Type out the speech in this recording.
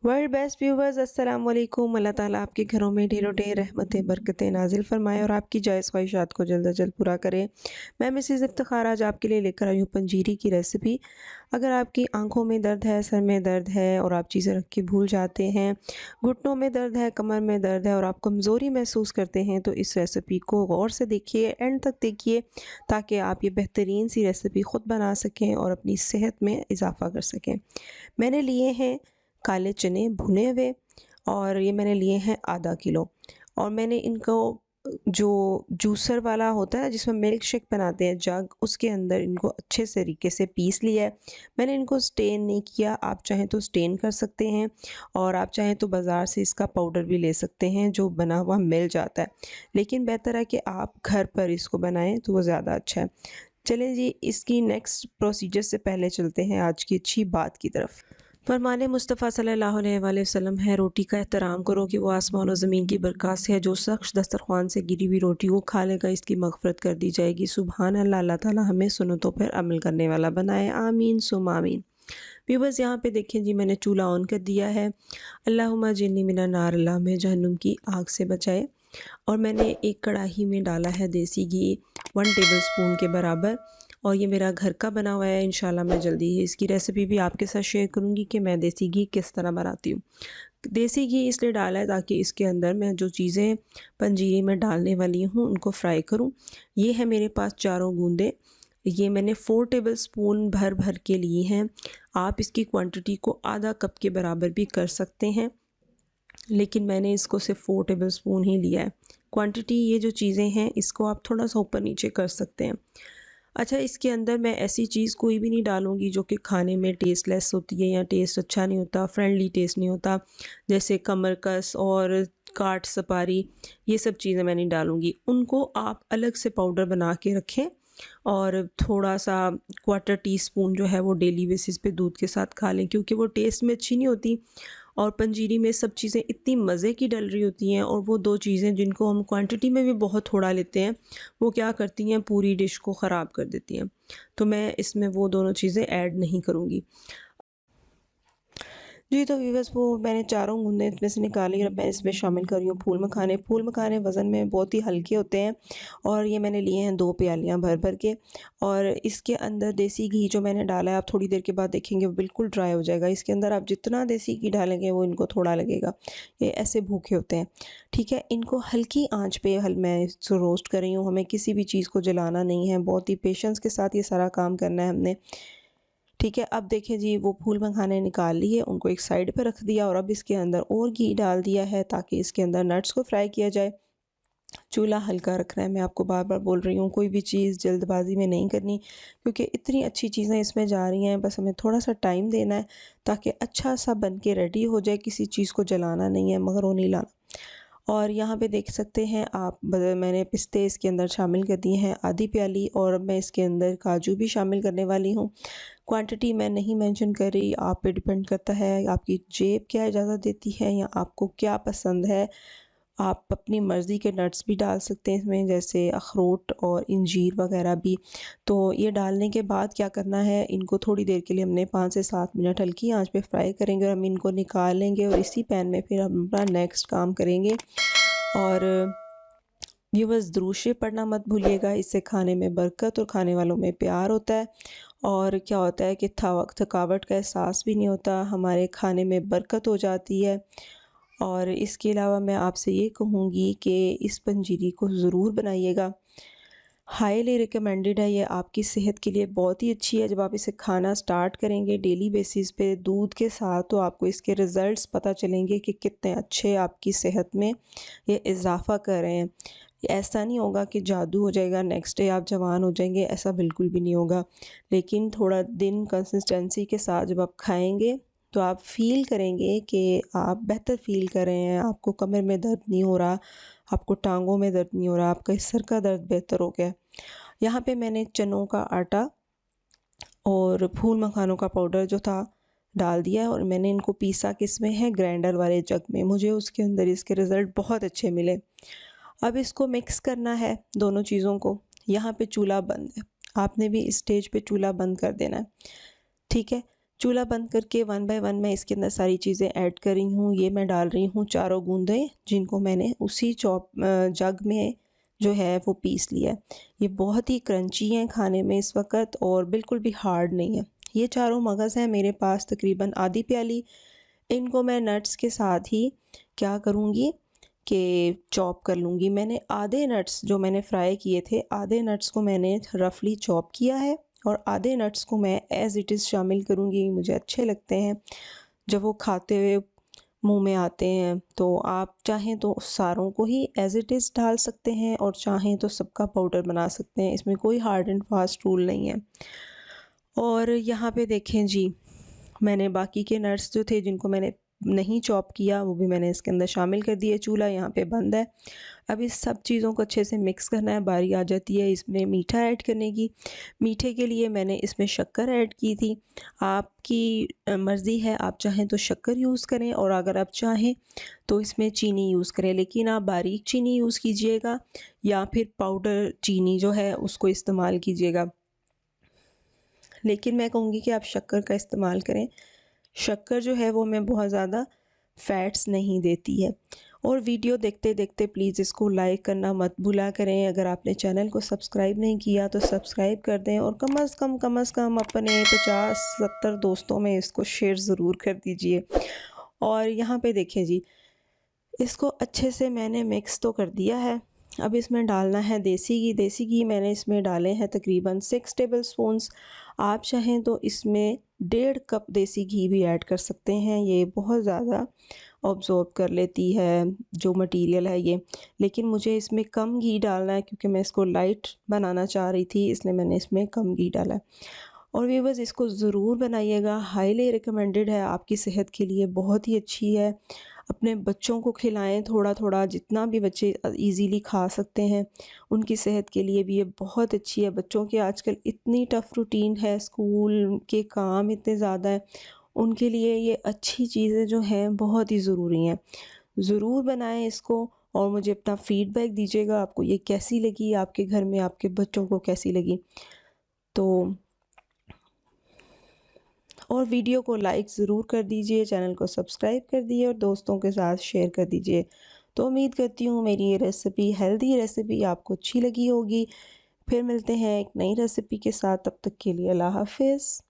World best viewers अस्सलाम वालेकुम। अल्लाह ताला आपके घरों में ढेरों ढेर रहमतें बरकतें नाजिल फरमाए और आपकी जायज़ ख्वाहिशात को जल्द अज जल्द पूरा करे। मैं मिसेस इफ्तिखार आज आपके लिए लेकर आई हूँ पंजीरी की रेसिपी। अगर आपकी आंखों में दर्द है, सर में दर्द है और आप चीज़ें रख के भूल जाते हैं, घुटनों में दर्द है, कमर में दर्द है और आप कमज़ोरी महसूस करते हैं, तो इस रेसिपी को गौर से देखिए, एंड तक देखिए, ताकि आप ये बेहतरीन सी रेसिपी ख़ुद बना सकें और अपनी सेहत में इजाफ़ा कर सकें। मैंने लिए हैं काले चने भुने हुए और ये मैंने लिए हैं आधा किलो। और मैंने इनको जो जूसर वाला होता है जिसमें मिल्क शेक बनाते हैं जग, उसके अंदर इनको अच्छे से तरीके से पीस लिया है। मैंने इनको स्टेन नहीं किया, आप चाहें तो स्टेन कर सकते हैं और आप चाहें तो बाज़ार से इसका पाउडर भी ले सकते हैं जो बना हुआ मिल जाता है, लेकिन बेहतर है कि आप घर पर इसको बनाएं तो वो ज़्यादा अच्छा है। चलें जी, इसकी नेक्स्ट प्रोसीजर से पहले चलते हैं आज की अच्छी बात की तरफ। फरमाने मुस्तफ़ा सल्लल्लाहु अलैहि वसल्लम है, रोटी का एहतराम करो कि वो आसमान और ज़मीन की बरकत से है। जो शख्स दस्तरख़्वान से गिरी हुई रोटी को खा लेगा इसकी मग़फ़िरत कर दी जाएगी। सुबहान अल्लाह। अल्लाह ताला हमें सुन्नतों पर अमल करने वाला बनाए, आमीन सुम्मा आमीन। व्यूअर्स यहाँ पे देखें जी, मैंने चूल्हा ऑन कर दिया है। अल्लाहुम्मा जिन्नी मिनन नार, अल्लाह हमें जहन्नुम की आग से बचाए। और मैंने एक कढ़ाई में डाला है देसी घी 1 टेबलस्पून के बराबर, और ये मेरा घर का बना हुआ है। इंशाल्लाह मैं जल्दी ही इसकी रेसिपी भी आपके साथ शेयर करूँगी कि मैं देसी घी किस तरह बनाती हूँ। देसी घी इसलिए डाला है ताकि इसके अंदर मैं जो चीज़ें पंजीरी में डालने वाली हूँ उनको फ्राई करूँ। ये है मेरे पास चारों बूंदें, ये मैंने 4 टेबलस्पून भर भर के लिए हैं। आप इसकी क्वांटिटी को आधा कप के बराबर भी कर सकते हैं, लेकिन मैंने इसको सिर्फ 4 टेबलस्पून ही लिया है। क्वांटिटी ये जो चीज़ें हैं इसको आप थोड़ा सा ऊपर नीचे कर सकते हैं। अच्छा, इसके अंदर मैं ऐसी चीज़ कोई भी नहीं डालूँगी जो कि खाने में टेस्टलेस होती है या टेस्ट अच्छा नहीं होता, फ्रेंडली टेस्ट नहीं होता, जैसे कमरकस और काट सपारी, ये सब चीज़ें मैं नहीं डालूँगी। उनको आप अलग से पाउडर बना के रखें और थोड़ा-सा क्वार्टर टीस्पून जो है वो डेली बेसिस पे दूध के साथ खा लें, क्योंकि वो टेस्ट में अच्छी नहीं होती और पंजीरी में सब चीज़ें इतनी मज़े की डल रही होती हैं, और वो 2 चीज़ें जिनको हम क्वांटिटी में भी बहुत थोड़ा लेते हैं, वो क्या करती हैं, पूरी डिश को ख़राब कर देती हैं। तो मैं इसमें वो दोनों चीज़ें ऐड नहीं करूँगी। जी, तो व्यूअर्स वो मैंने चारों गूँदें इसमें से निकाली और मैं इसमें शामिल कर रही हूँ फूल मखाने। फूल मखाने वज़न में बहुत ही हल्के होते हैं और ये मैंने लिए हैं 2 प्यालियाँ भर-भर के। और इसके अंदर देसी घी जो मैंने डाला है, आप थोड़ी देर के बाद देखेंगे वो बिल्कुल ड्राई हो जाएगा। इसके अंदर आप जितना देसी घी डालेंगे वो इनको थोड़ा लगेगा। ये ऐसे भूखे होते हैं, ठीक है? इनको हल्की आँच पे मैं इसको रोस्ट कर रही हूँ। हमें किसी भी चीज़ को जलाना नहीं है, बहुत ही पेशेंस के साथ ये सारा काम करना है हमने। ठीक है, अब देखिए जी, वो फूल मखाने निकाल लिए, उनको एक साइड पे रख दिया और अब इसके अंदर और घी डाल दिया है ताकि इसके अंदर नट्स को फ्राई किया जाए। चूल्हा हल्का रखना है, मैं आपको बार-बार बोल रही हूँ, कोई भी चीज़ जल्दबाज़ी में नहीं करनी, क्योंकि इतनी अच्छी चीज़ें इसमें जा रही हैं, बस हमें थोड़ा-सा टाइम देना है ताकि अच्छा-सा बन के रेडी हो जाए। किसी चीज़ को जलाना नहीं है, मगर वो नहीं लाना। और यहाँ पे देख सकते हैं आप, मैंने पिस्ते इसके अंदर शामिल कर दिए हैं आधी प्याली, और अब मैं इसके अंदर काजू भी शामिल करने वाली हूँ। क्वांटिटी मैं नहीं मेंशन कर रही, आप पे डिपेंड करता है आपकी जेब क्या इजाज़त देती है या आपको क्या पसंद है। आप अपनी मर्ज़ी के नट्स भी डाल सकते हैं इसमें, जैसे अखरोट और अंजीर वगैरह भी। तो ये डालने के बाद क्या करना है, इनको थोड़ी देर के लिए हमने 5 से 7 मिनट हल्की आंच पे फ्राई करेंगे और हम इनको निकाल लेंगे और इसी पैन में फिर हम अपना नेक्स्ट काम करेंगे। और व्यूअर्स, दुरूद शरीफ पढ़ना मत भूलिएगा, इससे खाने में बरकत और खाने वालों में प्यार होता है। और क्या होता है कि थकावट का एहसास भी नहीं होता, हमारे खाने में बरकत हो जाती है। और इसके अलावा मैं आपसे ये कहूँगी कि इस पंजीरी को ज़रूर बनाइएगा। हाईली रिकमेंडेड है, ये आपकी सेहत के लिए बहुत ही अच्छी है। जब आप इसे खाना स्टार्ट करेंगे डेली बेसिस पे दूध के साथ, तो आपको इसके रिज़ल्ट्स पता चलेंगे कि कितने अच्छे आपकी सेहत में ये इज़ाफ़ा कर रहे हैं। ऐसा नहीं होगा कि जादू हो जाएगा, नेक्स्ट डे आप जवान हो जाएंगे, ऐसा बिल्कुल भी नहीं होगा। लेकिन थोड़ा दिन कंसिस्टेंसी के साथ जब आप खाएंगे तो आप फ़ील करेंगे कि आप बेहतर फ़ील कर रहे हैं, आपको कमर में दर्द नहीं हो रहा, आपको टांगों में दर्द नहीं हो रहा, आपका सर का दर्द बेहतर हो गया। यहाँ पे मैंने चनों का आटा और फूल मखानों का पाउडर जो था डाल दिया है और मैंने इनको पीसा किसमें है, ग्राइंडर वाले जग में। मुझे उसके अंदर इसके रिज़ल्ट बहुत अच्छे मिले। अब इसको मिक्स करना है दोनों चीज़ों को। यहाँ पे चूल्हा बंद है, आपने भी इस स्टेज पे चूल्हा बंद कर देना है, ठीक है? चूल्हा बंद करके वन बाय वन मैं इसके अंदर सारी चीज़ें ऐड कर रही हूँ। ये मैं डाल रही हूँ चारों गूंदें, जिनको मैंने उसी जग में जो है वो पीस लिया है। ये बहुत ही क्रंची हैं खाने में इस वक़्त और बिल्कुल भी हार्ड नहीं है। ये चारों मगज़ हैं मेरे पास तकरीबन आधी प्याली। इनको मैं नट्स के साथ ही क्या करूँगी कि चॉप कर लूँगी। मैंने आधे नट्स जो मैंने फ्राई किए थे, आधे नट्स को मैंने रफ़ली चॉप किया है और आधे नट्स को मैं एज़ इट इज़ शामिल करूँगी। मुझे अच्छे लगते हैं जब वो खाते हुए मुँह में आते हैं। तो आप चाहें तो सारों को ही एज़ इट इज़ डाल सकते हैं और चाहें तो सबका पाउडर बना सकते हैं। इसमें कोई हार्ड एंड फास्ट रूल नहीं है। और यहाँ पे देखें जी, मैंने बाकी के नट्स जो थे जिनको मैंने नहीं चॉप किया वो भी मैंने इसके अंदर शामिल कर दिए। चूल्हा यहाँ पे बंद है। अब इस सब चीज़ों को अच्छे से मिक्स करना है। बारी आ जाती है इसमें मीठा ऐड करने की। मीठे के लिए मैंने इसमें शक्कर ऐड की थी। आपकी मर्ज़ी है, आप चाहें तो शक्कर यूज़ करें और अगर आप चाहें तो इसमें चीनी यूज़ करें, लेकिन आप बारीक चीनी यूज़ कीजिएगा या फिर पाउडर चीनी जो है उसको इस्तेमाल कीजिएगा। लेकिन मैं कहूँगी कि आप शक्कर का इस्तेमाल करें। शक्कर जो है वो हमें बहुत ज़्यादा फ़ैट्स नहीं देती है। और वीडियो देखते देखते प्लीज़ इसको लाइक करना मत भूला करें। अगर आपने चैनल को सब्सक्राइब नहीं किया तो सब्सक्राइब कर दें और कम से कम अपने 50-70 दोस्तों में इसको शेयर ज़रूर कर दीजिए। और यहाँ पे देखें जी, इसको अच्छे से मैंने मिक्स तो कर दिया है। अब इसमें डालना है देसी घी। देसी घी मैंने इसमें डाले हैं तकरीबन 6 टेबल स्पून्स। आप चाहें तो इसमें 1.5 कप देसी घी भी ऐड कर सकते हैं। ये बहुत ज़्यादा ऑब्ज़ॉर्ब कर लेती है जो मटेरियल है ये। लेकिन मुझे इसमें कम घी डालना है क्योंकि मैं इसको लाइट बनाना चाह रही थी, इसलिए मैंने इसमें कम घी डाला है। और व्यूअर्स, इसको ज़रूर बनाइएगा, हाईली रिकमेंडेड है, आपकी सेहत के लिए बहुत ही अच्छी है। अपने बच्चों को खिलाएं थोड़ा थोड़ा, जितना भी बच्चे इजीली खा सकते हैं। उनकी सेहत के लिए भी ये बहुत अच्छी है। बच्चों के आजकल इतनी टफ़ रूटीन है, स्कूल के काम इतने ज़्यादा हैं, उनके लिए ये अच्छी चीज़ें जो हैं बहुत ही ज़रूरी हैं। ज़रूर बनाएं इसको और मुझे अपना फ़ीडबैक दीजिएगा, आपको ये कैसी लगी, आपके घर में आपके बच्चों को कैसी लगी। तो और वीडियो को लाइक ज़रूर कर दीजिए, चैनल को सब्सक्राइब कर दिए और दोस्तों के साथ शेयर कर दीजिए। तो उम्मीद करती हूँ मेरी ये रेसिपी, हेल्दी रेसिपी आपको अच्छी लगी होगी। फिर मिलते हैं एक नई रेसिपी के साथ, तब तक के लिए अल्लाह हाफ़िज़।